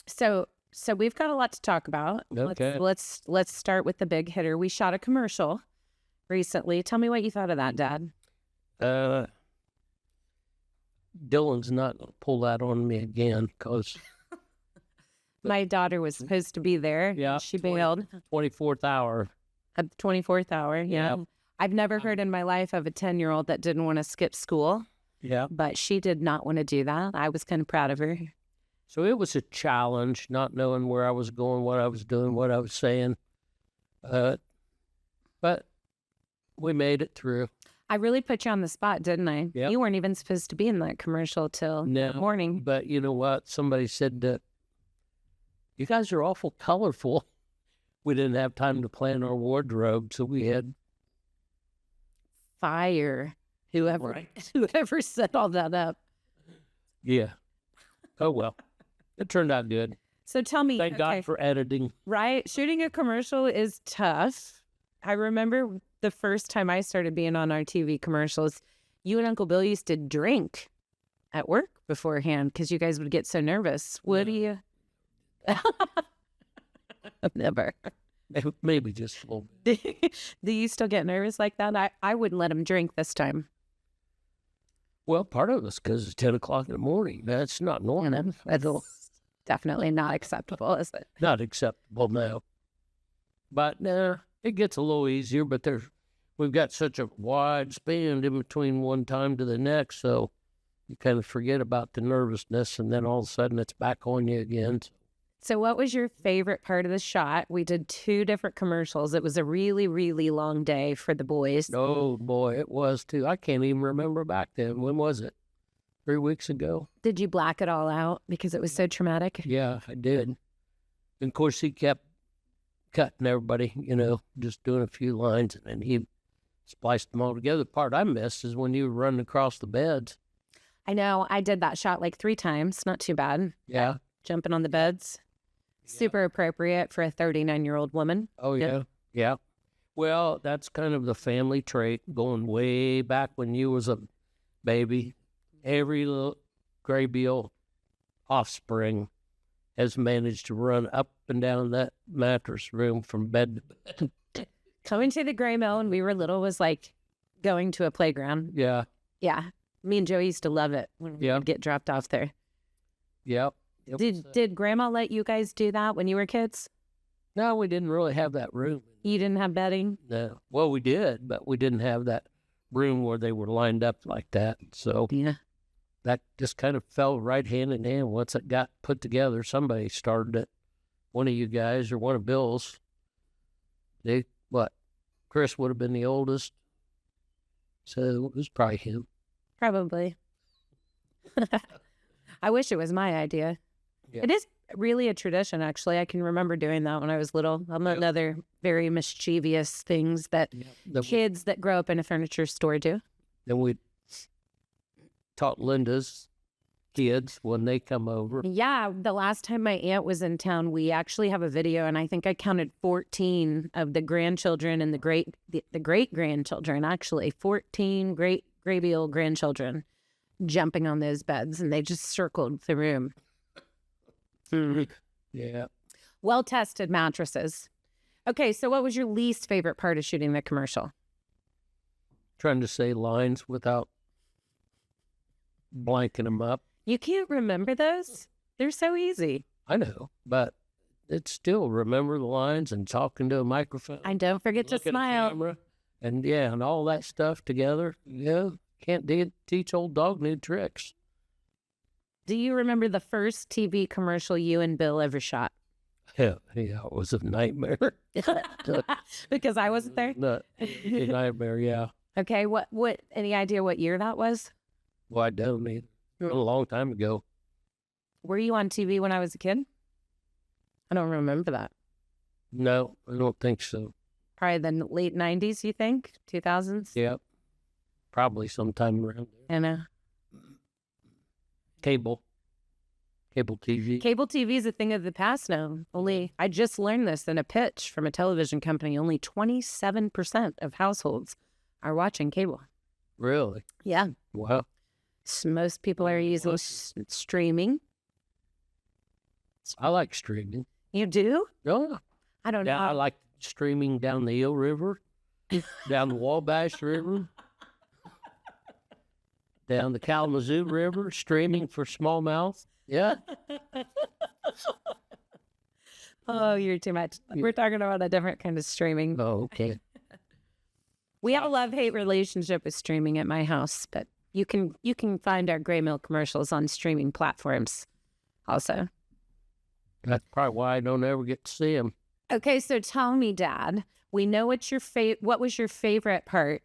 So we've got a lot to talk about. Okay. Let's start with the big hitter. We shot a commercial recently. Tell me what you thought of that, Dad. Uh, Dylan's not going to pull that on me again because, My daughter was supposed to be there. yeah, She bailed 24th hour. at the 24th hour. Yeah. Yeah. I've never heard in my life of a 10-year-old that didn't want to skip school, Yeah. but she did not want to do that. I was kind of proud of her. So it was a challenge, not knowing where I was going, what I was doing, what I was saying. But we made it through. I really put you on the spot, didn't I? Yep. You weren't even supposed to be in that commercial till No. the morning. But you know what? Somebody said that you guys are awful colorful. We didn't have time to plan our wardrobe, so we had Fire. Whoever set all that up. yeah. Oh well, it turned out good. So tell me, Thank God for editing. right? Shooting a commercial is tough. I remember the first time I started being on our TV commercials, you and Uncle Bill used to drink at work beforehand because you guys would get so nervous. What do you? Never. Maybe just a little bit. Do you still get nervous like that? I wouldn't let him drink this time. Well, part of it's because it's 10 o'clock in the morning. That's not normal. That's definitely not acceptable, is it? Not acceptable now. But it gets a little easier, but we've got such a wide span in between one time to the next, so you kind of forget about the nervousness, and then all of a sudden it's back on you again. So what was your favorite part of the shot? We did 2 different commercials. It was a really, really long day for the boys. Oh, boy, it was too. I can't even remember back then. When was it? 3 weeks ago? Did you black it all out because it was so traumatic? Yeah, I did. And of course, he kept cutting everybody, just doing a few lines, and then he spliced them all together. The part I missed is when you were running across the beds. I know. I did that shot like 3 times. Not too bad. Yeah. Jumping on the beds. Super appropriate for a 39-year-old woman. Oh, Yep. yeah. Yeah. Well, that's kind of the family trait going way back when you was a baby. Every little graybill offspring has managed to run up and down that mattress room from bed to bed. Coming to the Gray Mill when we were little was like going to a playground. Yeah. Yeah. Me and Joe used to love it when we would get dropped off there. Yep. Did Grandma let you guys do that when you were kids? No, we didn't really have that room. You didn't have bedding? No. Well, we did, but we didn't have that room where they were lined up like that. So Yeah. that just kind of fell right hand in hand. Once it got put together, somebody started it. One of you guys or one of Bill's. Chris would have been the oldest. So it was probably him. Probably. I wish it was my idea. Yeah. It is really a tradition, actually. I can remember doing that when I was little. Another very mischievous things that kids that grow up in a furniture store do. Then we taught Linda's kids when they come over. Yeah, the last time my aunt was in town, we actually have a video, and I think I counted 14 of the grandchildren and the great grandchildren, actually 14 great graybill grandchildren jumping on those beds, and they just circled the room. Yeah. Well-tested mattresses. Okay, so what was your least favorite part of shooting the commercial? Trying to say lines without blanking them up. You can't remember those? They're so easy. I know, but it's still remember the lines and talking to a microphone. And don't forget to look at a smile. camera, and all that stuff together. Yeah, can't teach old dog new tricks. Do you remember the first TV commercial you and Bill ever shot? Yeah, it was a nightmare. Because I wasn't there? A nightmare, yeah. Okay, what, any idea what year that was? Well, I don't either. A long time ago. Were you on TV when I was a kid? I don't remember that. No, I don't think so. Probably the late 90s, you think? 2000s? Yeah, probably sometime around there. I know. Cable TV. Cable TV is a thing of the past now. I just learned this in a pitch from a television company. Only 27% of households are watching cable. Really? Yeah. Wow. Most people are using streaming. I like streaming. You do? Oh, I don't yeah, I know. like streaming down the Eel River, down the Wabash River, down the Kalamazoo River, streaming for smallmouth. Yeah. Oh, you're too much. We're talking about a different kind of streaming. Oh, okay. We have a love-hate relationship with streaming at my house, but you can find our Gray Mill commercials on streaming platforms also. That's probably why I don't ever get to see them. Okay, so tell me, Dad, we know what what was your favorite part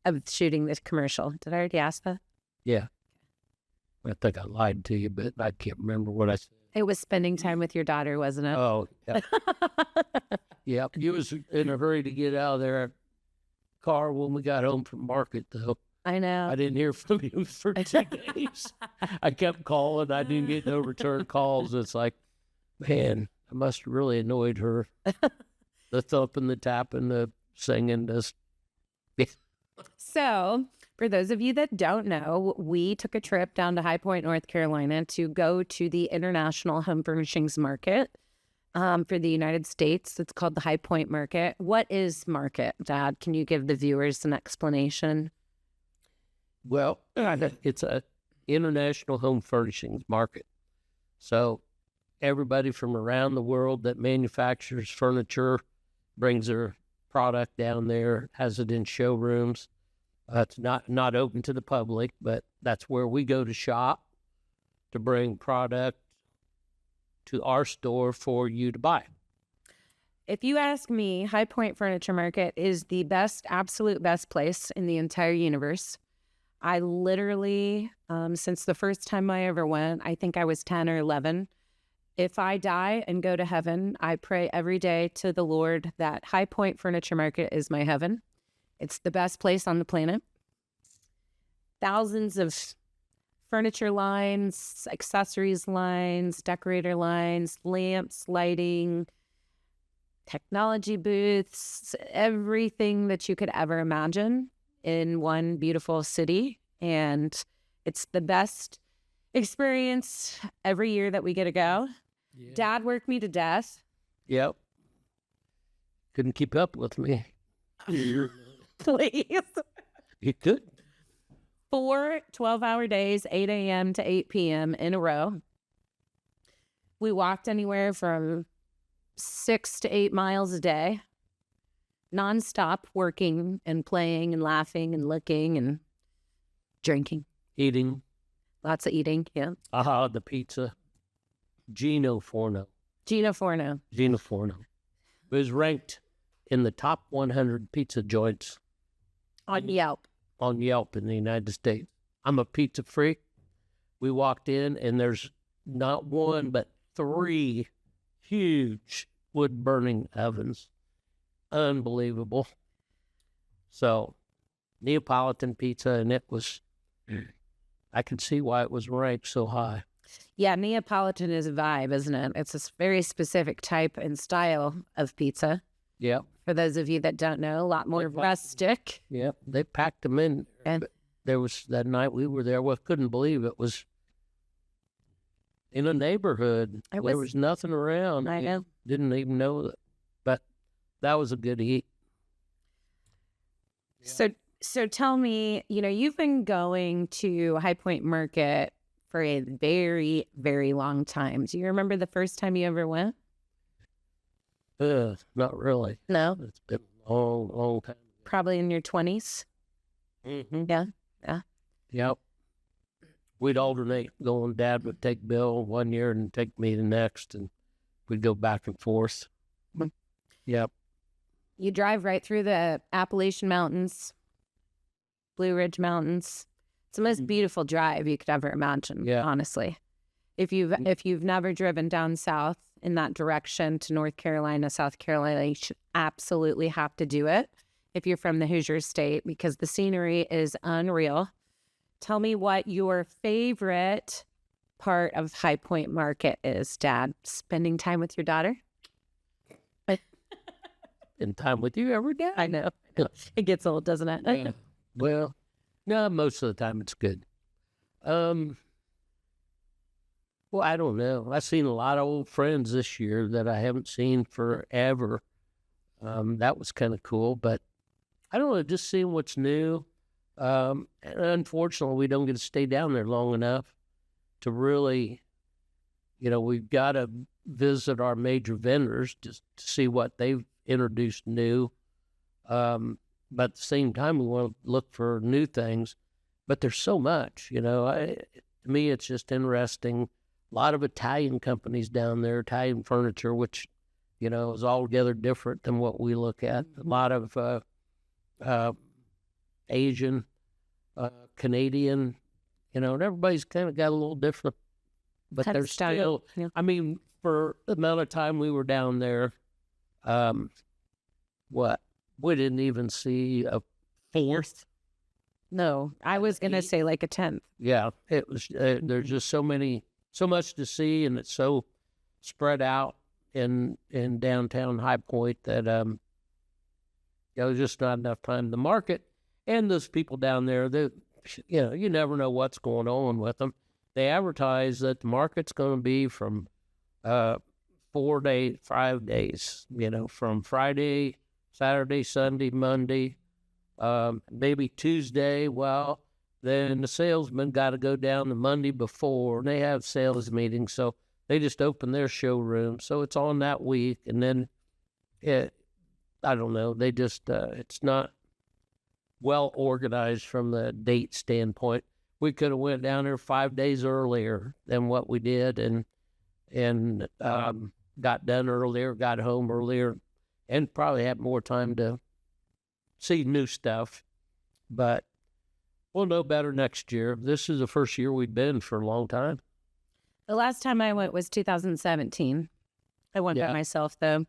of shooting this commercial? Did I already ask that? Yeah. I think I lied to you, but I can't remember what I said. It was spending time with your daughter, wasn't it? Oh, yeah. Yeah. You was in a hurry to get out of their car when we got home from market, though. I know. I didn't hear from you for 2 days. I kept calling. I didn't get no return calls. It's like, man, I must have really annoyed her. The thumping, the tapping, the singing, this. So, for those of you that don't know, we took a trip down to High Point, North Carolina to go to the International Home Furnishings Market for the United States. It's called the High Point Market. What is market, Dad? Can you give the viewers an explanation? Well, it's a international home furnishings market. So everybody from around the world that manufactures furniture brings their product down there, has it in showrooms. It's not open to the public, but that's where we go to shop to bring product to our store for you to buy. If you ask me, High Point Furniture Market is the best, absolute best place in the entire universe. I literally, since the first time I ever went, I think I was 10 or 11. If I die and go to heaven, I pray every day to the Lord that High Point Furniture Market is my heaven. It's the best place on the planet. Thousands of furniture lines, accessories lines, decorator lines, lamps, lighting, technology booths, everything that you could ever imagine in one beautiful city. And it's the best experience every year that we get to go. Yeah. Dad worked me to death. Yep. Couldn't keep up with me. Please. You could. 4 12-hour days, 8 a.m. to 8 p.m. in a row. We walked anywhere from 6 to 8 miles a day, nonstop working and playing and laughing and looking and drinking. Eating. Lots of eating, yeah. The pizza. Gino Forno. Gino Forno. Gino Forno. It was ranked in the top 100 pizza joints On Yelp. on Yelp in the United States. I'm a pizza freak. We walked in and there's not one but 3 huge wood burning ovens. Unbelievable. So Neapolitan pizza, and it was, I can see why it was ranked so high. Yeah, Neapolitan is a vibe, isn't it? It's a very specific type and style of pizza. Yep. For those of you that don't know, a lot more rustic. Yep. They packed them in. And There was that night we were there. Well, couldn't believe it was in a neighborhood. There was nothing around. I know. Didn't even know that. But that was a good eat. So tell me, you've been going to High Point Market for a very, very long time. Do you remember the first time you ever went? Not really. No? It's been a long, long time. Probably in your 20s? Mm-hmm. Yeah. Yep. We'd alternate going. Dad would take Bill one year and take me the next, and we'd go back and forth. Mm. Yep. You drive right through the Appalachian Mountains, Blue Ridge Mountains. It's the most beautiful drive you could ever imagine, honestly. If you've never driven down south in that direction to North Carolina, South Carolina, you should absolutely have to do it if you're from the Hoosier State, because the scenery is unreal. Tell me what your favorite part of High Point Market is, Dad. Spending time with your daughter? Spend time with you every day. I know. It gets old, doesn't it? Yeah. Well, no, most of the time it's good. Well, I don't know. I've seen a lot of old friends this year that I haven't seen forever. That was kind of cool, but I don't know, just seeing what's new. And unfortunately, we don't get to stay down there long enough to really, we've got to visit our major vendors just to see what they've introduced new. But at the same time, we want to look for new things. But there's so much, to me, it's just interesting. A lot of Italian companies down there, Italian furniture, which, is altogether different than what we look at. A lot of Asian, Canadian, and everybody's kind of got a little different, but Kind they're of style, still, yeah. I mean, for the amount of time we were down there, we didn't even see a fourth. No, I was going to say like a 10th. Yeah, it was, there's just so much to see, and it's so spread out in downtown High Point that, there's just not enough time. The market and those people down there, you never know what's going on with them. They advertise that the market's going to be from 5 days, from Friday, Saturday, Sunday, Monday, maybe Tuesday. Well, then the salesman got to go down the Monday before, and they have sales meetings, so they just open their showroom. So it's on that week, and then I don't know. They just, it's not well organized from the date standpoint. We could have went down there 5 days earlier than what we did, and got done earlier, got home earlier, and probably had more time to see new stuff. But we'll know better next year. This is the first year we've been for a long time. The last time I went was 2017. I went by myself, though.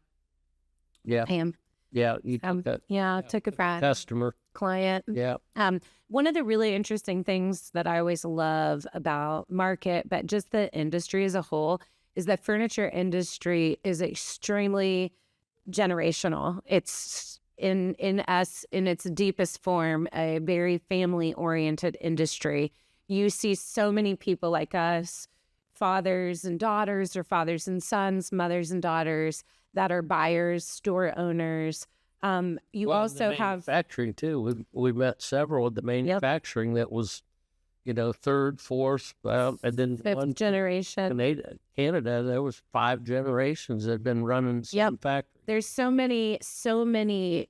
Yeah. Pam. Yeah. You took took a friend, customer. client. Yeah. One of the really interesting things that I always love about market, but just the industry as a whole, is that furniture industry is extremely generational. It's in its deepest form, a very family-oriented industry. You see so many people like us, fathers and daughters, or fathers and sons, mothers and daughters, that are buyers, store owners. You also have manufacturing too. We met several of the manufacturing that was, third, fourth, and then fifth generation. Canada, there was 5 generations that had been running the same factory. There's so many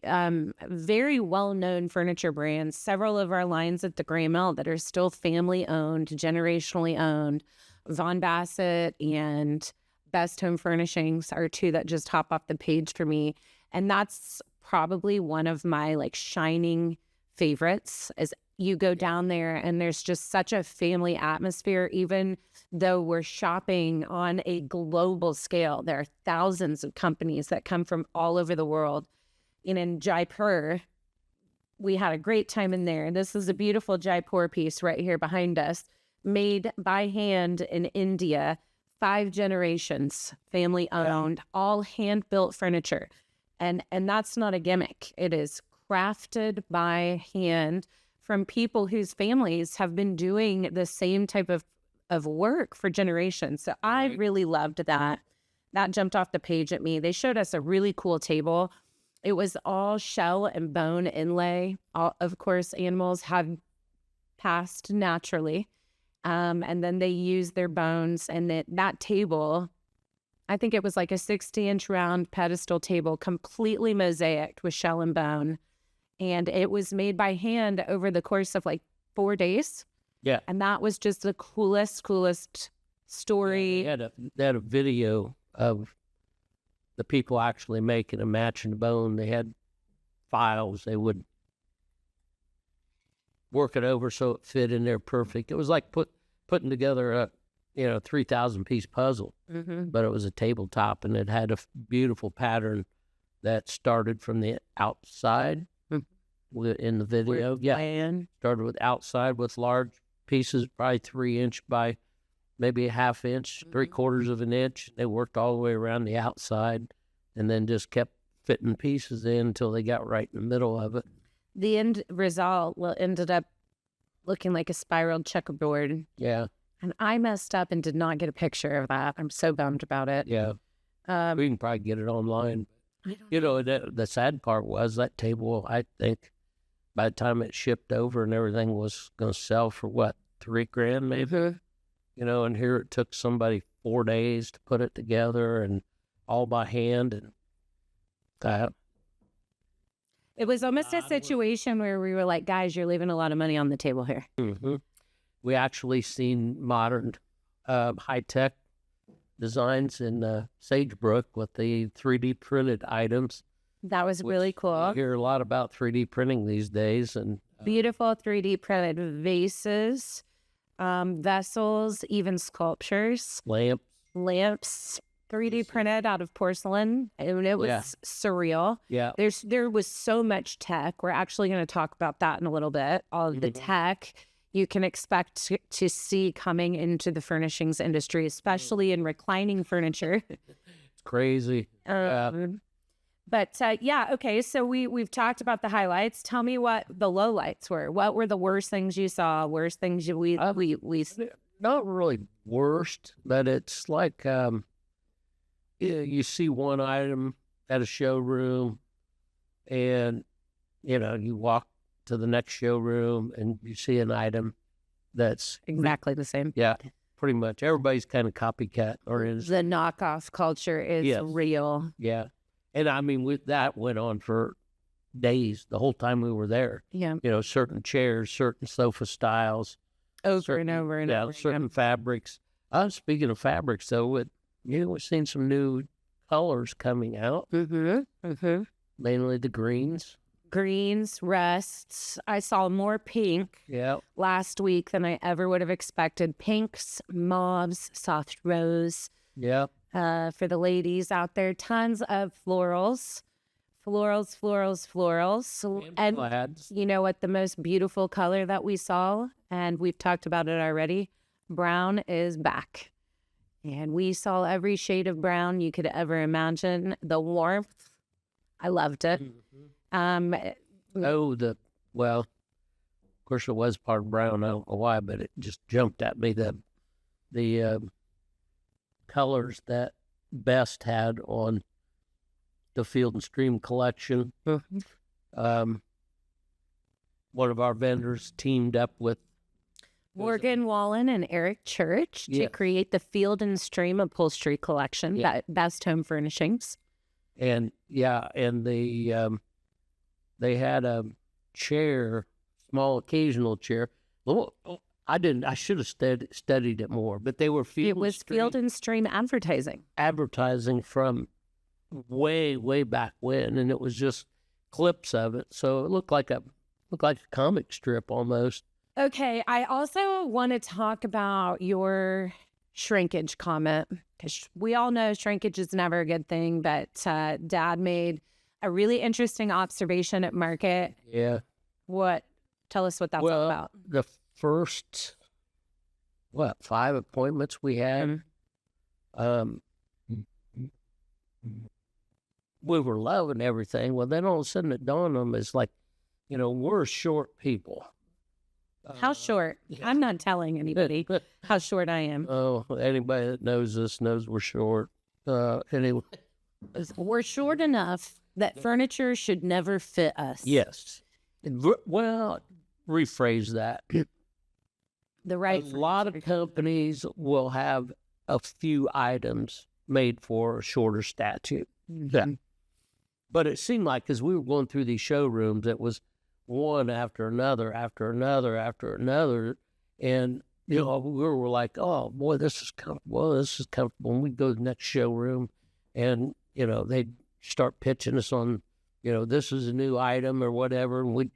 very well-known furniture brands. Several of our lines at the Gray Mill that are still family-owned, generationally owned. Von Bassett and Best Home Furnishings are 2 that just hop off the page for me. And that's probably one of my shining favorites, is you go down there and there's just such a family atmosphere. Even though we're shopping on a global scale, there are thousands of companies that come from all over the world. And in Jaipur, we had a great time in there. This is a beautiful Jaipur piece right here behind us, made by hand in India. 5 generations, family owned, all hand-built furniture. And that's not a gimmick. It is crafted by hand from people whose families have been doing the same type of work for generations. So I really loved that. That jumped off the page at me. They showed us a really cool table. It was all shell and bone inlay. Of course, animals have passed naturally. And then they use their bones, and that table, I think it was like a 60-inch round pedestal table, completely mosaicked with shell and bone. And it was made by hand over the course of 4 days. Yeah. And that was just the coolest story. Yeah, they had a video of the people actually making and matching the bone. They had files. They would work it over so it fit in there perfect. It was like putting together a 3,000-piece puzzle, but it was a tabletop, and it had a beautiful pattern that started from the outside in the video. Started with outside with large pieces, probably 3-inch by maybe a 1/2 inch, 3/4 of an inch. They worked all the way around the outside, and then just kept fitting pieces in until they got right in the middle of it. The end result ended up looking like a spiraled checkerboard. Yeah. And I messed up and did not get a picture of that. I'm so bummed about it. Yeah, we can probably get it online. I don't You know, the sad part was that table, I think, by the time it shipped over and everything, was going to sell for what, $3,000 maybe? You know, and here it took somebody 4 days to put it together and all by hand. And It was almost a situation where we were like, guys, you're leaving a lot of money on the table here. We actually seen modern, high-tech designs in Sagebrook with the 3D printed items. That was really cool. You hear a lot about 3D printing these days, and Beautiful 3D printed vases, vessels, even sculptures, lamps, 3D printed out of porcelain, and it was surreal. Yeah. There was so much tech. We're actually going to talk about that in a little bit. All of the tech you can expect to see coming into the furnishings industry, especially in reclining furniture. It's crazy. But yeah, okay. So we've talked about the highlights. Tell me what the lowlights were. What were the worst things you saw? Worst things we Not really worst, but it's like you see one item at a showroom, and you know you walk to the next showroom and you see an item that's exactly the same. Yeah, pretty much. Everybody's kind of copycat oriented. The knockoff culture is real. Yeah. And I mean, that went on for days, the whole time we were there. Yeah. You know, certain chairs, certain sofa styles. Over and over and over. Certain fabrics. Speaking of fabrics, though, we've seen some new colors coming out. Mainly the greens. Greens, rusts. I saw more pink last week than I ever would have expected. Pinks, mauves, soft rose. Yeah. For the ladies out there, tons of florals. And plaids. You know what the most beautiful color that we saw, and we've talked about it already, brown is back. And we saw every shade of brown you could ever imagine. The warmth, I loved it. Well, of course it was part brown. I don't know why, but it just jumped at me. The colors that Best had on the Field and Stream collection. One of our vendors teamed up with Morgan Wallen and Eric Church to create the Field and Stream upholstery collection, that Best Home Furnishings. And they had a chair, small occasional chair. I should have studied it more, but they were Field and Stream advertising from way back when, and it was just clips of it. So it looked like a comic strip almost. Okay, I also want to talk about your shrinkage comment, because we all know shrinkage is never a good thing, but Dad made a really interesting observation at market. Yeah. Tell us what that's all about. The first 5 appointments we had, we were loving everything. Well, then all of a sudden it dawned on them, it's like, we're short people. How short? I'm not telling anybody how short I am. Oh, anybody that knows us knows we're short. Anyway, we're short enough that furniture should never fit us. Yes. Well, rephrase that. A lot of companies will have a few items made for a shorter stature. Yeah. But it seemed like as we were going through these showrooms, it was one after another, and we were like, "Oh boy, this is comfortable. This is comfortable." And we go to the next showroom, and they'd start pitching us on, this is a new item or whatever, and we'd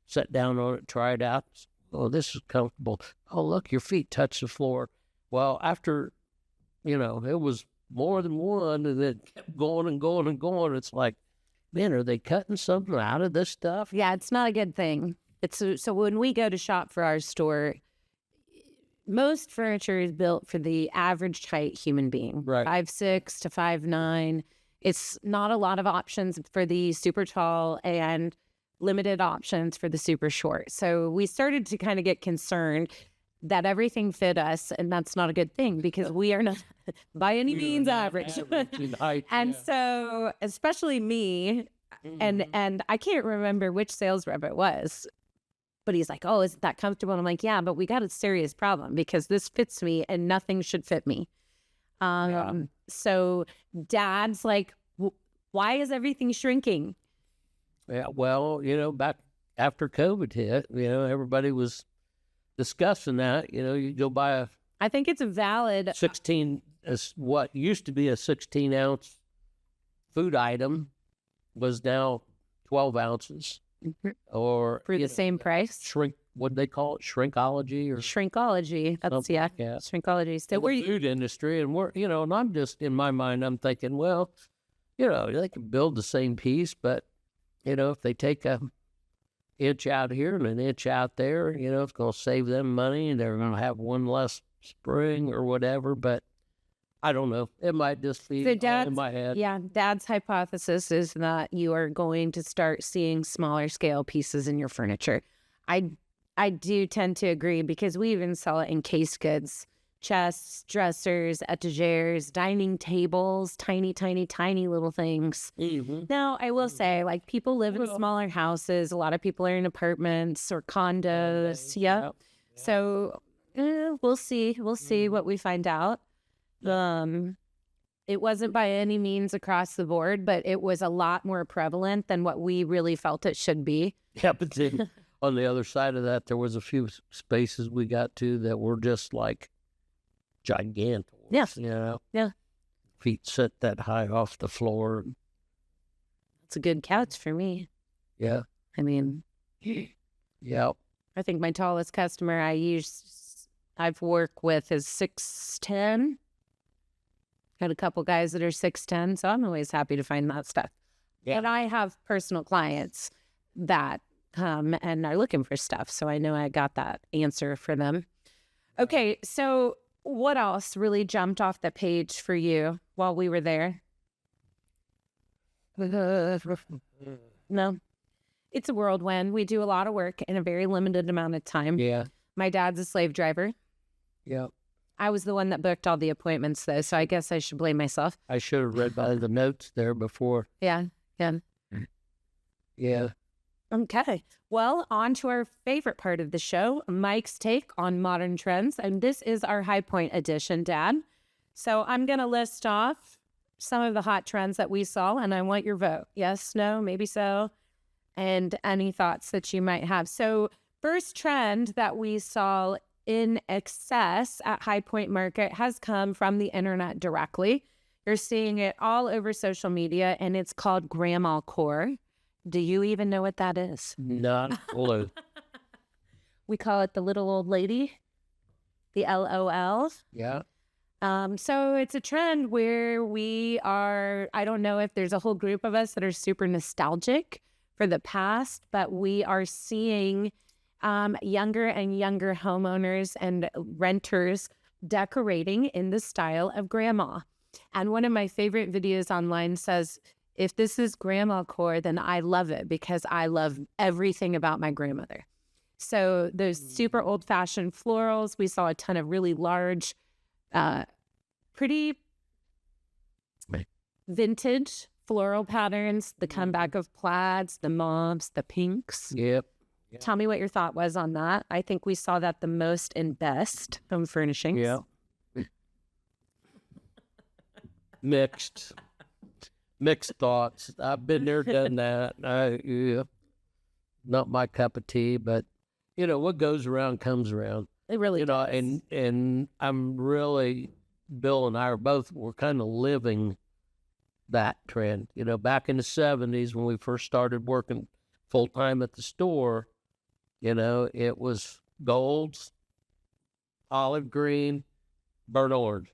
sit down on it, try it out. Oh, this is comfortable. Oh, look, your feet touch the floor. Well, after, it was more than one, and it kept going and going and going. It's like, man, are they cutting something out of this stuff? Yeah, it's not a good thing. So when we go to shop for our store, most furniture is built for the average height human being, right? 5'6" to 5'9". It's not a lot of options for the super tall and limited options for the super short. So we started to kind of get concerned. that everything fit us, and that's not a good thing because we are not by any means average. in height, And yeah. so, especially me, and I can't remember which sales rep it was, but he's like, "Oh, isn't that comfortable?" And I'm like, "Yeah, but we got a serious problem because this fits me and nothing should fit me." So Dad's like, "Why is everything shrinking?" Yeah, well, back after COVID hit, everybody was discussing that. You go buy a I think it's a valid 16, what used to be a 16-ounce food item was now 12 ounces. Or for the same price. Shrink, what they call it, shrinkology or Shrinkology. That's something like that. Shrinkology. So In the food industry, and and I'm just in my mind, I'm thinking, well, they can build the same piece, but if they take a inch out here and an inch out there, it's going to save them money, and they're going to have one less spring or whatever. But I don't know. It might just be all in my head. Yeah, Dad's hypothesis is that you are going to start seeing smaller scale pieces in your furniture. I do tend to agree because we even saw it in case goods, chests, dressers, etagères, dining tables, tiny, tiny, tiny little things. Now, I will say, like, people live in smaller houses. A lot of people are in apartments or condos. Yeah. So we'll see. We'll see what we find out. It wasn't by any means across the board, but it was a lot more prevalent than what we really felt it should be. Yeah, but then on the other side of that, there was a few spaces we got to that were just like gigantic. Yeah. Yeah. Feet set that high off the floor. It's a good couch for me. Yeah. I mean, yeah. I think my tallest customer I've worked with is 6'10". Got a couple guys that are 6'10", so I'm always happy to find that stuff. Yeah. And I have personal clients that come and are looking for stuff, so I know I got that answer for them. Okay, so what else really jumped off the page for you while we were there? No. It's a whirlwind. We do a lot of work in a very limited amount of time. Yeah. My dad's a slave driver. Yeah. I was the one that booked all the appointments, though, so I guess I should blame myself. I should have read by the notes there before. Yeah. Yeah. Okay. Well, on to our favorite part of the show, Mike's take on modern trends. And this is our High Point edition, Dad. So I'm going to list off some of the hot trends that we saw, and I want your vote. Yes, no, maybe so, and any thoughts that you might have. So first trend that we saw in excess at High Point Market has come from the internet directly. You're seeing it all over social media, and it's called grandma core. Do you even know what that is? Not a clue. We call it the little old lady, the LOL. Yeah. So it's a trend where I don't know if there's a whole group of us that are super nostalgic for the past, but we are seeing younger and younger homeowners and renters decorating in the style of grandma. And one of my favorite videos online says, if this is grandma core, then I love it because I love everything about my grandmother. So those super old-fashioned florals, we saw a ton of really large, pretty vintage floral patterns, the comeback of plaids, the mauves, the pinks. Yep. Tell me what your thought was on that. I think we saw that the most in Best Home Furnishings. Yeah. Mixed thoughts. I've been there, done that. Not my cup of tea, but what goes around comes around. It really does. And I'm really, Bill and I we're kind of living that trend. Back in the 70s when we first started working full time at the store, it was golds, olive green, burnt orange.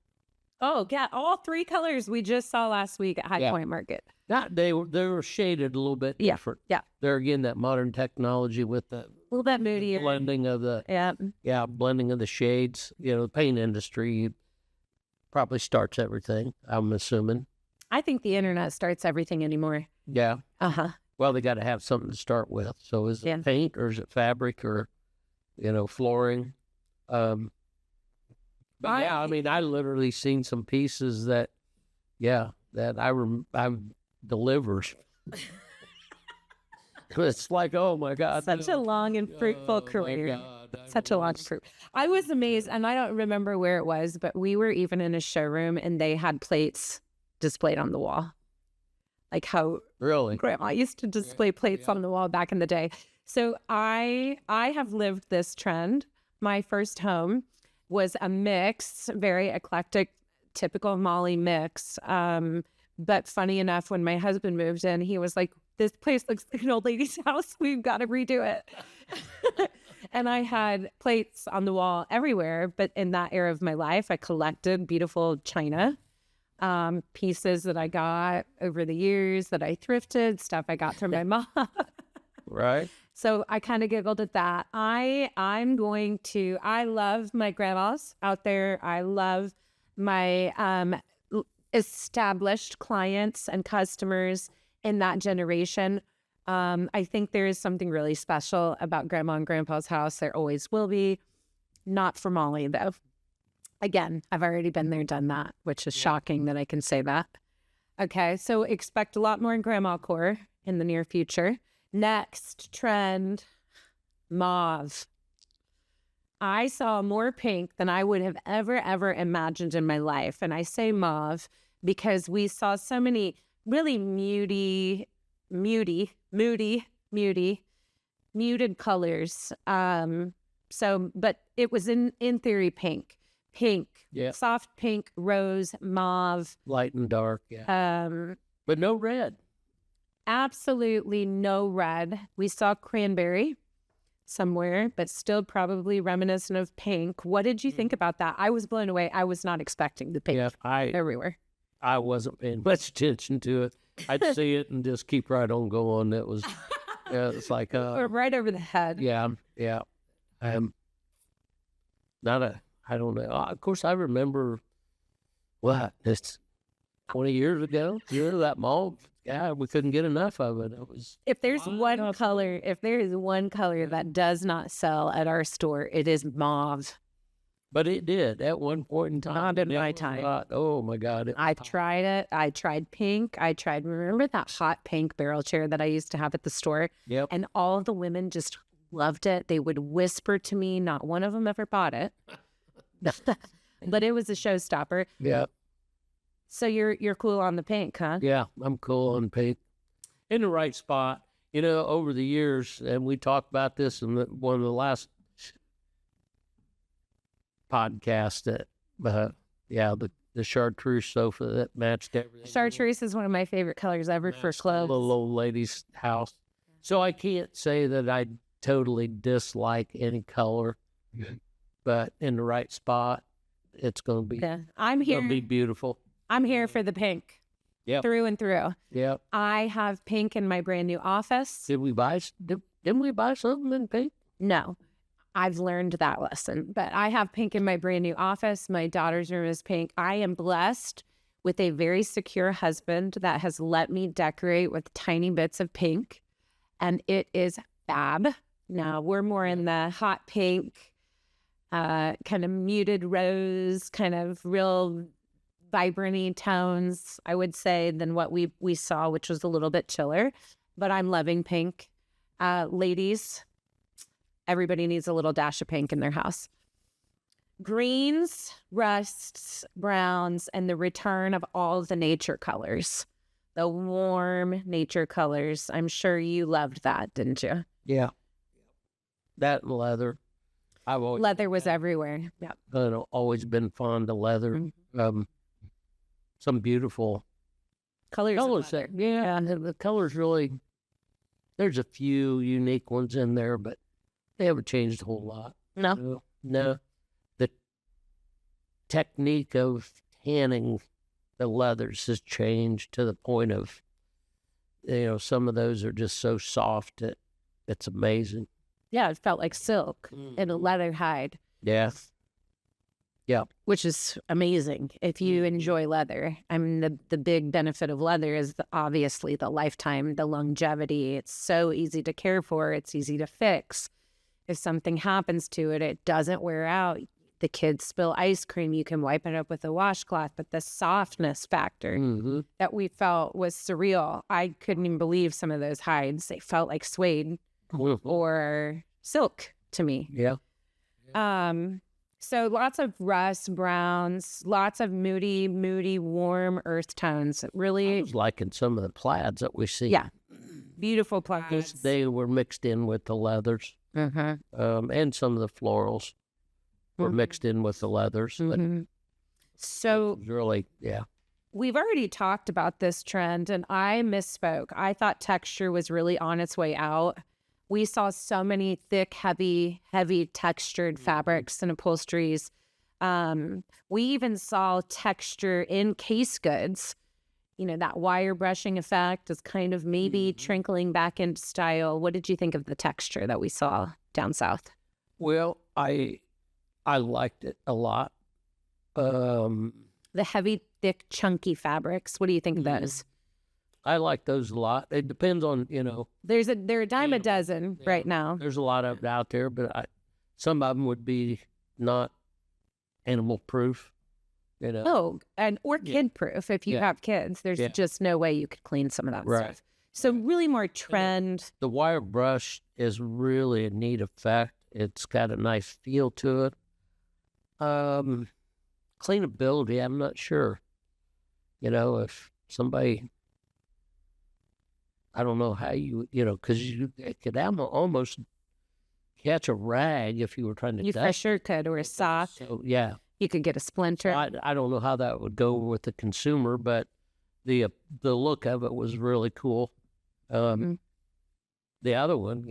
Oh, yeah, all three colors we just saw last week at High Point Market. They were shaded a little bit different. Yeah. There again, that modern technology with the A little bit moodier. blending of blending of the shades. The paint industry probably starts everything, I'm assuming. I think the internet starts everything anymore. Yeah. Uh-huh. Well, they got to have something to start with. So is it paint or is it fabric or, flooring? But yeah, I mean, I literally seen some pieces that, that I delivered. It's like, oh my God. Such a long and fruitful career. Such a long fruit. I was amazed, and I don't remember where it was, but we were even in a showroom and they had plates displayed on the wall. Like how Really? Grandma used to display plates on the wall back in the day. So I have lived this trend. My first home was a mix, very eclectic, typical Mollie mix. But funny enough, when my husband moved in, he was like, this place looks like an old lady's house. We've got to redo it. And I had plates on the wall everywhere. But in that era of my life, I collected beautiful china pieces that I got over the years that I thrifted, stuff I got from my mom. Right. So I kind of giggled at that. I love my grandmas out there. I love my established clients and customers in that generation. I think there is something really special about Grandma and Grandpa's house. There always will be. Not for Mollie, though. Again, I've already been there, done that, which is shocking that I can say that. Okay, so expect a lot more in Grandma Core in the near future. Next trend, mauve. I saw more pink than I would have ever imagined in my life. And I say mauve because we saw so many really muted colors. But it was in theory pink, soft pink, rose, mauve, light and dark. Yeah. But no red. Absolutely no red. We saw cranberry somewhere, but still probably reminiscent of pink. What did you think about that? I was blown away. I was not expecting the pink everywhere. I wasn't paying much attention to it. I'd see it and just keep right on going. It was, it's like or right over the head. Yeah. I don't know. Of course, I remember it's 20 years ago. That mauve. Yeah, we couldn't get enough of it. If there's one color that does not sell at our store, it is mauve. But it did at one point in time. Not in my time. Oh my God. I've tried it. I tried pink. Remember that hot pink barrel chair that I used to have at the store? Yep. And all of the women just loved it. They would whisper to me. Not one of them ever bought it. But it was a showstopper. Yeah. So you're cool on the pink, huh? Yeah, I'm cool on pink. In the right spot. You know, over the years, and we talked about this in one of the last podcasts, that the chartreuse sofa that matched everything. Chartreuse is one of my favorite colors ever for clothes. Little old lady's house. So I can't say that I totally dislike any color, but in the right spot, it's going to be. Yeah, I'm here. It'll be beautiful. I'm here for the pink. Yeah. Through and through. Yeah. I have pink in my brand new office. Didn't we buy something in pink? No. I've learned that lesson. But I have pink in my brand new office. My daughter's room is pink. I am blessed with a very secure husband that has let me decorate with tiny bits of pink. And it is fab. Now, we're more in the hot pink, kind of muted rose, kind of real vibrant tones, I would say, than what we saw, which was a little bit chiller. But I'm loving pink. Ladies, everybody needs a little dash of pink in their house. Greens, rusts, browns, and the return of all the nature colors. The warm nature colors. I'm sure you loved that, didn't you? Yeah. That and leather. Leather was everywhere. Yeah. I've always been fond of leather. Mm-hmm. Some beautiful colors. Yeah, and the colors really, there's a few unique ones in there, but they haven't changed a whole lot. No. The technique of tanning the leathers has changed to the point of, some of those are just so soft that it's amazing. Yeah, it felt like silk in a leather hide. Yeah. Yeah. Which is amazing if you enjoy leather. I mean, the big benefit of leather is obviously the lifetime, the longevity. It's so easy to care for. It's easy to fix. if something happens to it, it doesn't wear out. The kids spill ice cream, you can wipe it up with a washcloth. But the softness factor that we felt was surreal. I couldn't even believe some of those hides. They felt like suede or silk to me. Yeah. So lots of rust browns, lots of moody, warm earth tones. I Really, was liking some of the plaids that we see. yeah, beautiful plaids. They were mixed in with the leathers, and some of the florals were mixed in with the leathers. But So it was really, yeah. we've already talked about this trend, and I misspoke. I thought texture was really on its way out. We saw so many thick, heavy textured fabrics and upholsteries. We even saw texture in case goods. You know, that wire brushing effect is kind of maybe trickling back into style. What did you think of the texture that we saw down south? Well, I liked it a lot. The heavy, thick, chunky fabrics. What do you think of those? I like those a lot. It depends on, They're a dime a dozen right now. there's a lot of it out there, but some of them would be not animal proof, Oh, or kid proof if you have kids. There's just no way you could clean some of that Right. stuff. So really more trend. The wire brush is really a neat effect. It's got a nice feel to it. Cleanability, I'm not sure. If somebody, I don't know how because you could almost catch a rag if you were trying to You for dust. sure could, or a sock. So, yeah. You could get a splinter. I don't know how that would go with the consumer, but the look of it was really cool. The other one,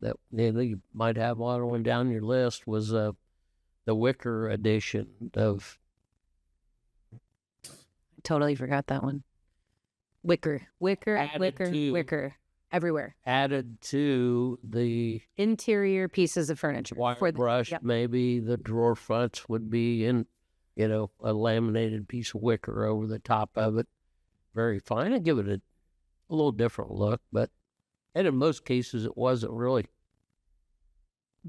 that you might have one down your list was the wicker edition of. Totally forgot that one. Wicker Added to- everywhere. Added to the Interior pieces of furniture. wire brush, maybe the drawer fronts would be in, a laminated piece of wicker over the top of it. Very fine. I'd give it a little different look, and in most cases it wasn't really,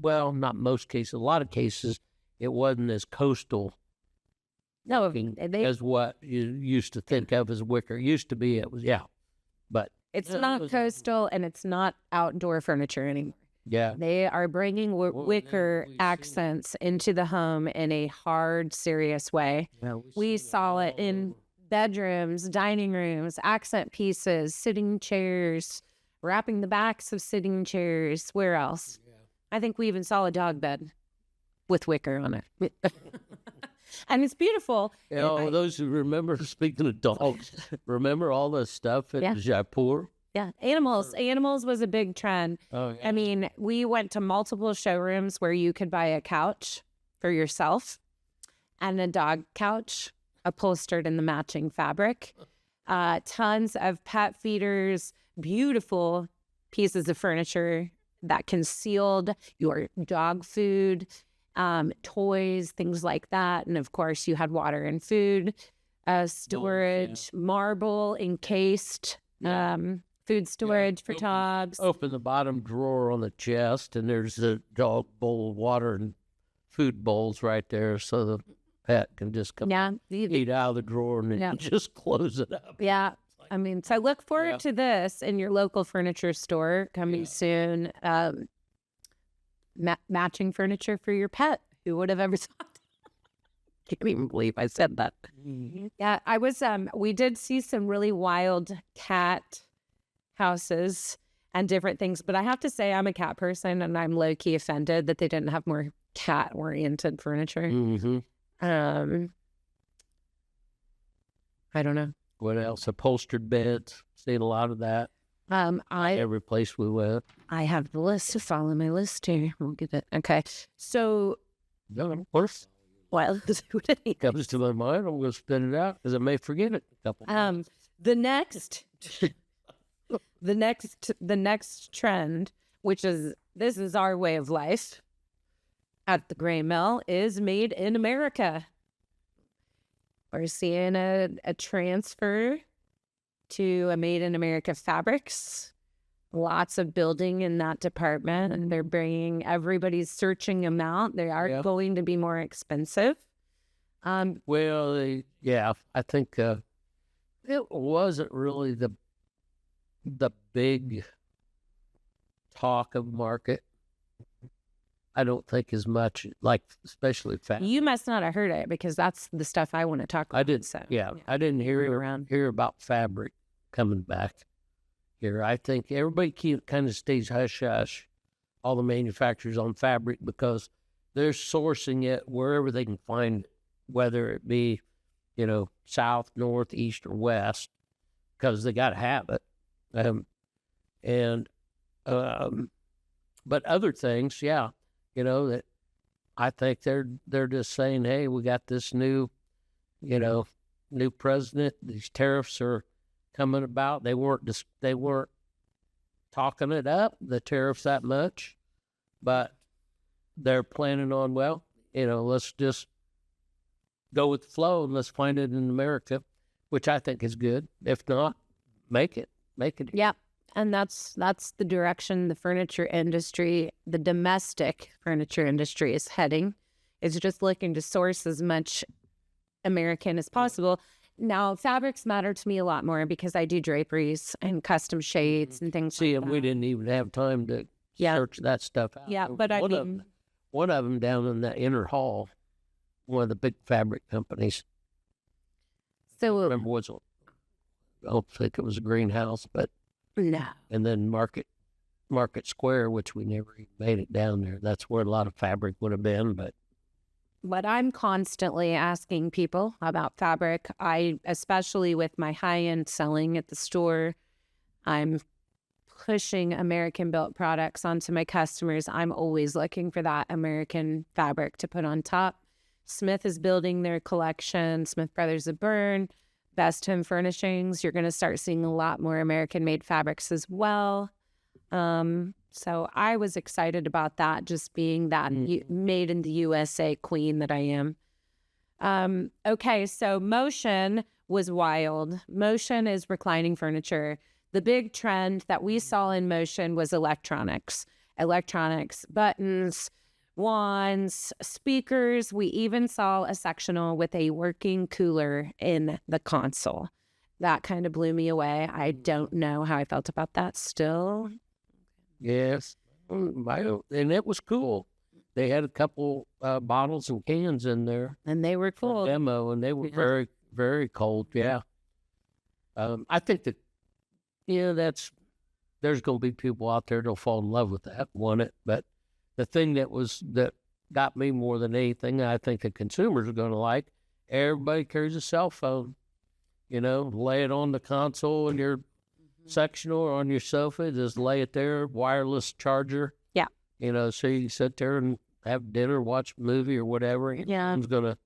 well, not most cases, a lot of cases it wasn't as coastal as what you used to think of as wicker. Used to be, it was, but it's not coastal and it's not outdoor furniture anymore. Yeah. They are bringing wicker accents into the home in a hard, serious way. We saw it in bedrooms, dining rooms, accent pieces, sitting chairs, wrapping the backs of sitting chairs. Where else? I think we even saw a dog bed with wicker on it. And it's beautiful. Those who remember, speaking of dogs, remember all the stuff at Jaipur? Yeah, animals was a big trend. Oh, yeah. I mean, we went to multiple showrooms where you could buy a couch for yourself and a dog couch upholstered in the matching fabric. Tons of pet feeders, beautiful pieces of furniture that concealed your dog food, toys, things like that. And of course, you had water and food storage, marble encased food storage for dogs. Open the bottom drawer on the chest, and there's a dog bowl of water and food bowls right there, so the pet can just come eat out of the drawer and then just close it up. Yeah. I mean, so look forward to this in your local furniture store coming soon. Matching furniture for your pet. Who would have ever thought? Can't even believe I said that. Yeah, I was. We did see some really wild cat houses and different things, but I have to say I'm a cat person, and I'm low key offended that they didn't have more cat oriented furniture. I don't know. What else? Upholstered beds. Seen a lot of that. Every place we went. I have the list to follow my list here. We'll get it. Okay. So, What comes to my mind, I'm going to spit it out because I may forget it a couple times. The next trend, which is, this is our way of life at the Gray Mill, is made in America. We're seeing a transfer to a made in America fabrics. lots of building in that department, and they're bringing, everybody's searching them out. They are Yeah. going to be more expensive. Well, I think it wasn't really the big talk of market. I don't think as much, like especially fat. You must not have heard it, because that's the stuff I want to talk about. I did, So, I didn't around. hear about fabric coming back here. I think everybody kind of stays hush hush, all the manufacturers on fabric, because they're sourcing it wherever they can find it, whether it be, south, north, east, or west, because they got to have it. But other things, that I think they're just saying, hey, we got this new president. These tariffs are coming about. They weren't talking it up, the tariffs, that much, but they're planning on, let's just go with the flow and let's find it in America, which I think is good. If not, make it. Yeah. And that's the direction the furniture industry, the domestic furniture industry, is heading. It's just looking to source as much American as possible. Now, fabrics matter to me a lot more, because I do draperies and custom shades and things like that. We didn't even have time to search that stuff out. Yeah, but one of them down in the inner hall, one of the big fabric companies. So I remember I don't think it was a greenhouse, but no. And then Market Square, which we never even made it down there. That's where a lot of fabric would have been. But I'm constantly asking people about fabric. Especially with my high-end selling at the store, I'm pushing American-built products onto my customers. I'm always looking for that American fabric to put on top. Smith is building their collection, Smith Brothers of Bern, Best Home Furnishings. You're going to start seeing a lot more American-made fabrics as well. So I was excited about that, just being that made in the USA queen that I am. Okay, so Motion was wild. Motion is reclining furniture. The big trend that we saw in Motion was electronics, buttons, wands, speakers. We even saw a sectional with a working cooler in the console. That kind of blew me away. I don't know how I felt about that still. Yes, and it was cool. They had a couple bottles and cans in there, and they were cool. Demo, and they were very, very cold. Yeah, I think that there's going to be people out there that'll fall in love with that, want it. But the thing that got me more than anything, I think the consumers are going to like. Everybody carries a cell phone. Lay it on the console in your sectional or on your sofa. Just lay it there, wireless charger. Yeah. So you can sit there and have dinner, watch a movie or whatever. Yeah. It's going to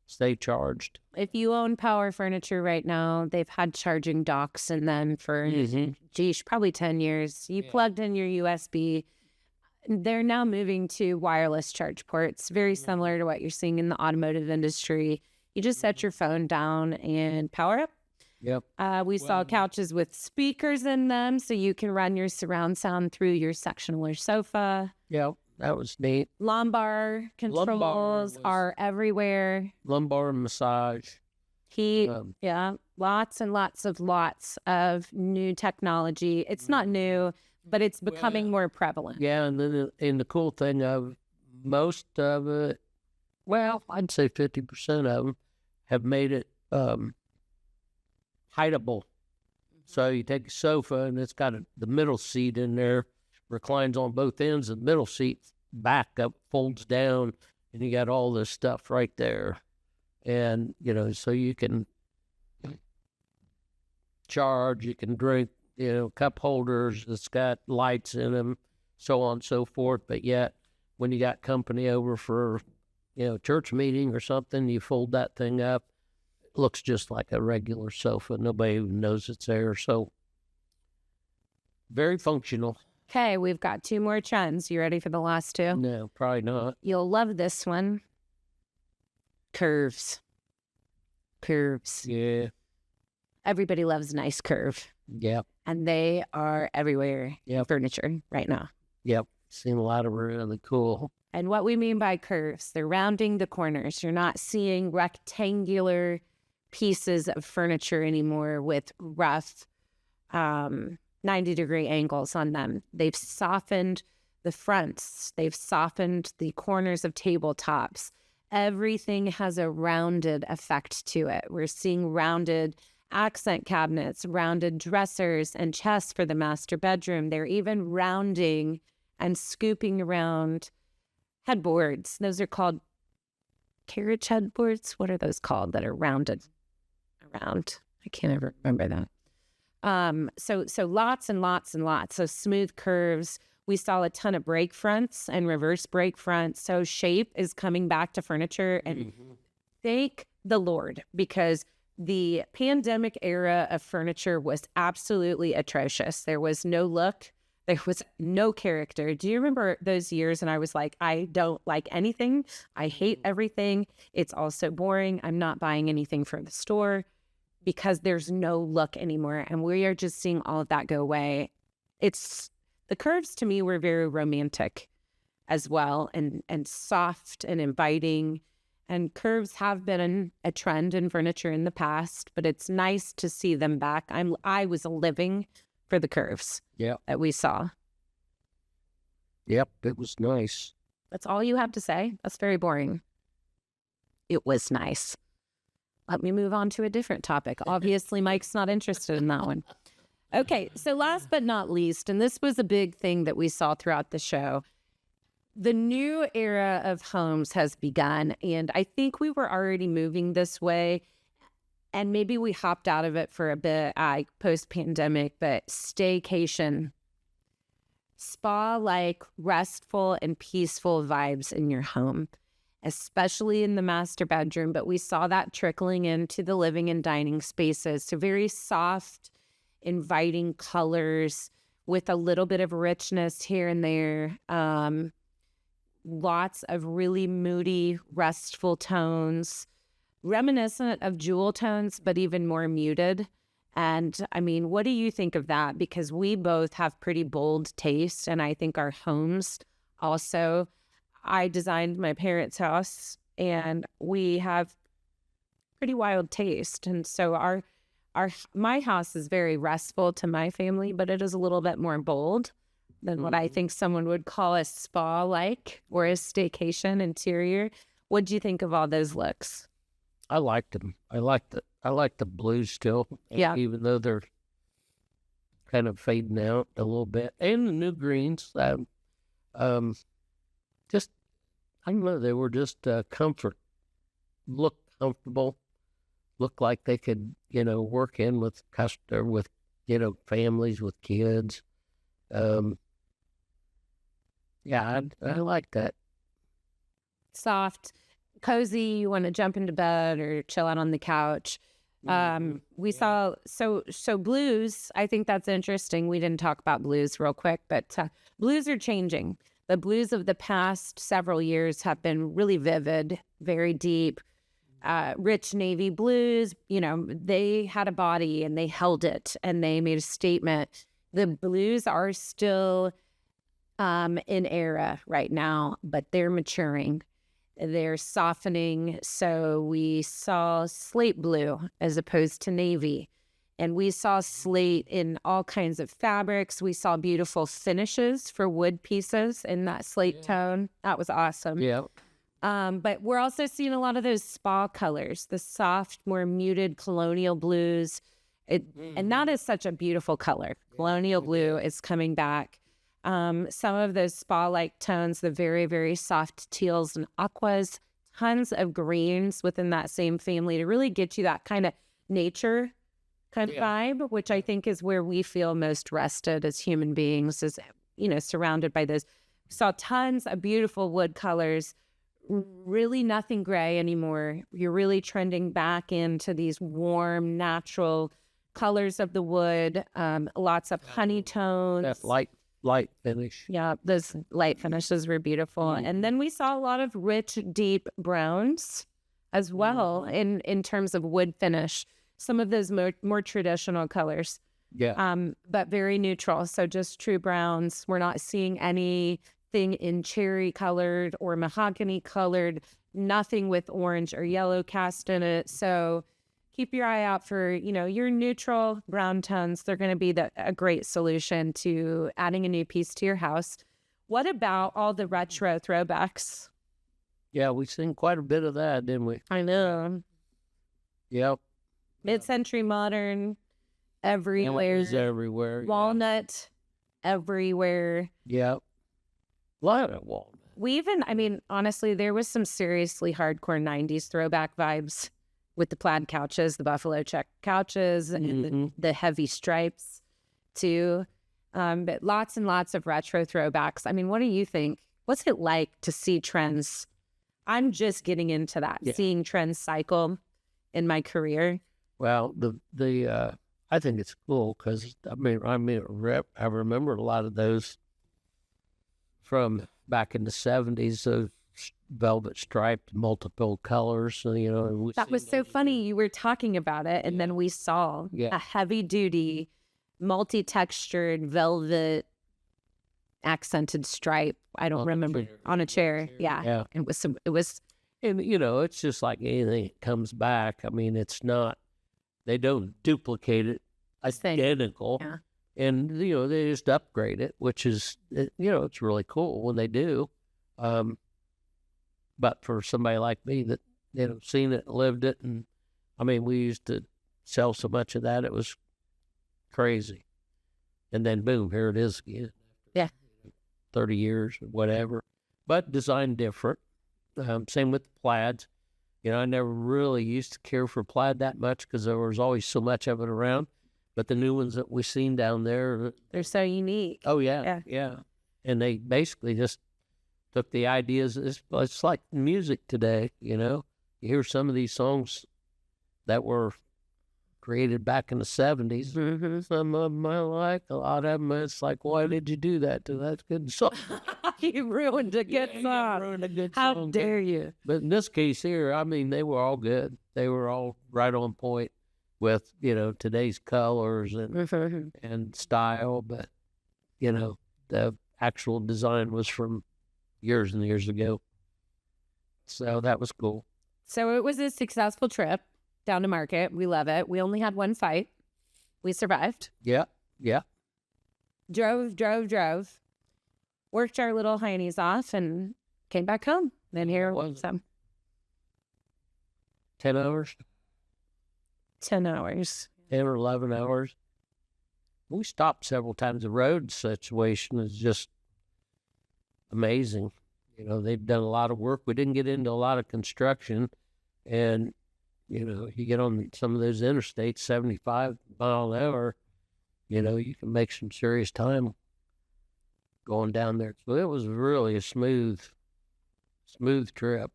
stay charged. If you own Power Furniture right now, they've had charging docks in them for, probably 10 years. You plugged in your USB. They're now moving to wireless charge ports, very similar to what you're seeing in the automotive industry. You just set your phone down and power up. Yep. We saw couches with speakers in them, so you can run your surround sound through your sectional or sofa. Yep, that was neat. Lumbar controls are everywhere. Lumbar massage. Heat, lots and lots of new technology. It's not new, but it's becoming more prevalent. Yeah, and then the cool thing of most of it, I'd say 50% of them have made it hideable. So you take a sofa and it's got the middle seat in there, reclines on both ends. The middle seat back up, folds down, and you got all this stuff right there. And, so you can charge, you can drink, cup holders, it's got lights in them, so on and so forth. But yet, when you got company over for, church meeting or something, you fold that thing up. It looks just like a regular sofa. Nobody even knows it's there. So, very functional. Okay, we've got 2 more trends. You ready for the last 2? No, probably not. You'll love this one. Curves. Yeah. Everybody loves a nice curve, Yep. and they are everywhere in Yep. furniture right now. Yep. Seen a lot of really cool. And what we mean by curves, they're rounding the corners. You're not seeing rectangular pieces of furniture anymore with rough 90-degree angles on them. They've softened the fronts. They've softened the corners of tabletops. Everything has a rounded effect to it. We're seeing rounded accent cabinets, rounded dressers and chests for the master bedroom. They're even rounding and scooping around headboards. Those are called carriage headboards. What are those called that are rounded around? I can't ever remember that. So lots and lots and lots of smooth curves. We saw a ton of break fronts and reverse break fronts. So shape is coming back to furniture, and thank the Lord, because the pandemic era of furniture was absolutely atrocious. There was no look. There was no character. Do you remember those years? And I was like, I don't like anything. I hate everything. It's all so boring. I'm not buying anything from the store because there's no look anymore. And we are just seeing all of that go away. The curves to me were very romantic as well, and soft and inviting. And curves have been a trend in furniture in the past, but it's nice to see them back. I was living for the curves that we saw. Yep, it was nice. That's all you have to say? That's very boring. It was nice. Let me move on to a different topic. Obviously, Mike's not interested in that one. Okay, so last but not least, and this was a big thing that we saw throughout the show, the new era of homes has begun, and I think we were already moving this way, and maybe we hopped out of it for a bit post-pandemic, but staycation, spa-like restful and peaceful vibes in your home, especially in the master bedroom, but we saw that trickling into the living and dining spaces. So very soft, inviting colors with a little bit of richness here and there. Lots of really moody, restful tones, reminiscent of jewel tones, but even more muted. And I mean, what do you think of that? Because we both have pretty bold taste, and I think our homes also. I designed my parents' house, and we have pretty wild taste. And so my house is very restful to my family, but it is a little bit more bold than what I think someone would call a spa-like or a staycation interior. What do you think of all those looks? I liked them. I like the blues still. Yeah. Even though they're kind of fading out a little bit. And the new greens. Just, I don't know, they were just comfort. Look comfortable. Look like they could, work in with families with kids. Yeah, I like that. Soft, cozy, you want to jump into bed or chill out on the couch. We saw, so blues, I think that's interesting. We didn't talk about blues real quick, but blues are changing. The blues of the past several years have been really vivid, very deep, rich navy blues. They had a body and they held it and they made a statement. The blues are still in era right now, but they're maturing. They're softening. So we saw slate blue as opposed to navy. And we saw slate in all kinds of fabrics. We saw beautiful finishes for wood pieces in that slate tone. That was awesome. Yeah. But we're also seeing a lot of those spa colors, the soft, more muted colonial blues. And that is such a beautiful color. Colonial blue is coming back. Some of those spa-like tones, the very, very soft teals and aquas, tons of greens within that same family to really get you that kind of nature kind of vibe, which I think is where we feel most rested as human beings, is, surrounded by those. Saw tons of beautiful wood colors, really nothing gray anymore. You're really trending back into these warm, natural colors of the wood, lots of honey tones. That light finish. Yeah, those light finishes were beautiful. And then we saw a lot of rich, deep browns as well in terms of wood finish. some of those more traditional colors. Yeah. But very neutral. So just true browns. We're not seeing anything in cherry colored or mahogany colored, nothing with orange or yellow cast in it. So keep your eye out for, your neutral brown tones. They're going to be a great solution to adding a new piece to your house. What about all the retro throwbacks? Yeah, we've seen quite a bit of that, didn't we? I know. Yep. Mid-century modern, everywhere. Everywhere. Walnut, everywhere. Yeah. A lot of walnut. Honestly, there was some seriously hardcore 90s throwback vibes with the plaid couches, the buffalo check couches, and the heavy stripes too. But lots and lots of retro throwbacks. What do you think? What's it like to see trends? I'm just getting into that, seeing trends cycle in my career. Well, I think it's cool because I remember a lot of those from back in the 70s, those velvet striped multiple colors. That was so funny. You were talking about it, and then we saw a heavy duty, multi-textured velvet accented stripe. I don't remember on a chair. Yeah. It was. And it's just like anything. It comes back. It's not. They don't duplicate it identical. Yeah. And, they just upgrade it, which is, it's really cool when they do. But for somebody like me that, seen it, lived it, and, we used to sell so much of that, it was crazy. And then, boom, here it is again. Yeah. 30 years or whatever. But designed different. Same with the plaids. I never really used to care for plaid that much because there was always so much of it around. But the new ones that we've seen down there, they're so unique. Oh, yeah. And they basically just took the ideas. It's like music today, You hear some of these songs that were created back in the 70s. Mm-hmm. Some of them I like, a lot of them it's like, why did you do that to that good song? You ruined a good song. How dare you? But in this case here, they were all good. They were all right on point with, today's colors and style. But, the actual design was from years and years ago. So that was cool. So it was a successful trip down to market. We love it. We only had one fight. We survived. Yeah. Drove. Worked our little heinies off and came back home. Then here was some 10 hours. 10 hours. 10 or 11 hours. We stopped several times. The road situation is just amazing. They've done a lot of work. We didn't get into a lot of construction. And, you get on some of those interstates, 75 mile an hour, you can make some serious time going down there. So it was really a smooth trip.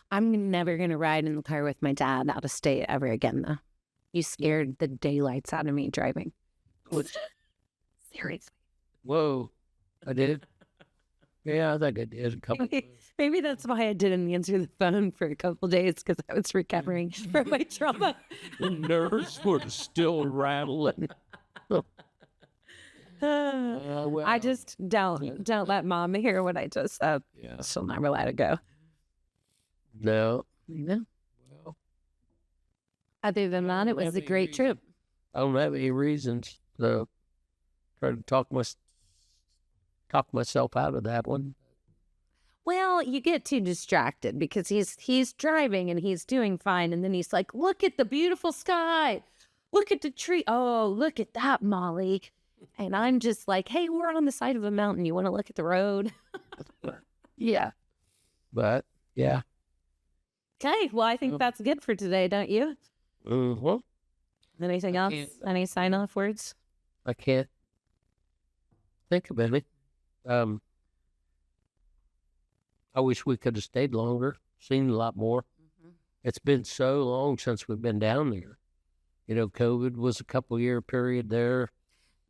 I'm never going to ride in the car with my dad out of state ever again, though. You scared the daylights out of me driving. Seriously. Whoa, I did? Yeah, I think I did a couple times. Maybe that's why I didn't answer the phone for a couple days, because I was recovering from my trauma. The nerves were still rattling. I just don't let Mom hear what I just said. Yeah. She'll never let it go. No. Well, other than that, it was a great trip. I don't have any reasons to try to talk myself out of that one. Well, you get too distracted because he's driving and he's doing fine, and then he's like, "Look at the beautiful sky, look at the tree. Oh, look at that, Mollie." And I'm just like, "Hey, we're on the side of a mountain. You want to look at the road?" Yeah. But yeah. Okay. Well, I think that's good for today, don't you? Mm-hmm. Anything else? Any sign-off words? I can't think of any. I wish we could have stayed longer, seen a lot more. Mm-hmm. It's been so long since we've been down there. COVID was a couple-year period there.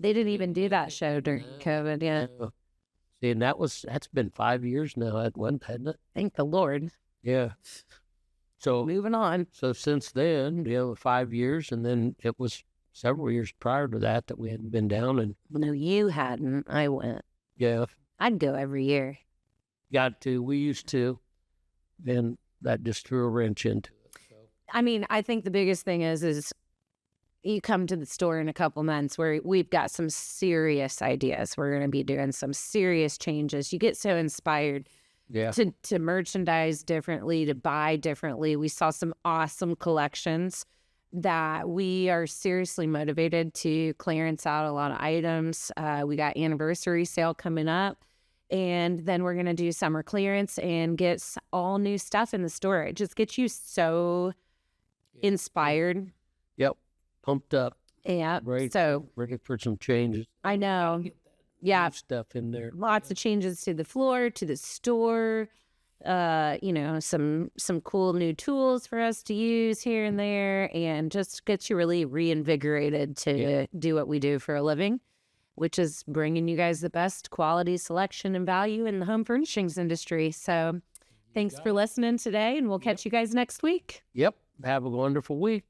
They didn't even do that show during COVID, yeah. See, and that's been 5 years now, hadn't it? Thank the Lord. Yeah. So moving on. So since then, 5 years, and then it was several years prior to that we hadn't been down, and No, you hadn't. I went. yeah, I'd go every year. got to. We used to, and that just threw a wrench into it. So. I mean, I think the biggest thing is you come to the store in a couple months where we've got some serious ideas. We're going to be doing some serious changes. You get so inspired to merchandise differently, to buy differently. We saw some awesome collections that we are seriously motivated to clearance out a lot of items. We got anniversary sale coming up, and then we're going to do summer clearance and get all new stuff in the store. It just gets you so inspired. Yep. Pumped up. Yeah. Right. So ready for some changes. I know. Yeah. Stuff in there. Lots of changes to the floor, to the store. Some cool new tools for us to use here and there, and just gets you really reinvigorated to do what we do for a living, which is bringing you guys the best quality, selection, and value in the home furnishings industry. So thanks for listening today, and we'll catch you guys next week. Yep. Have a wonderful week.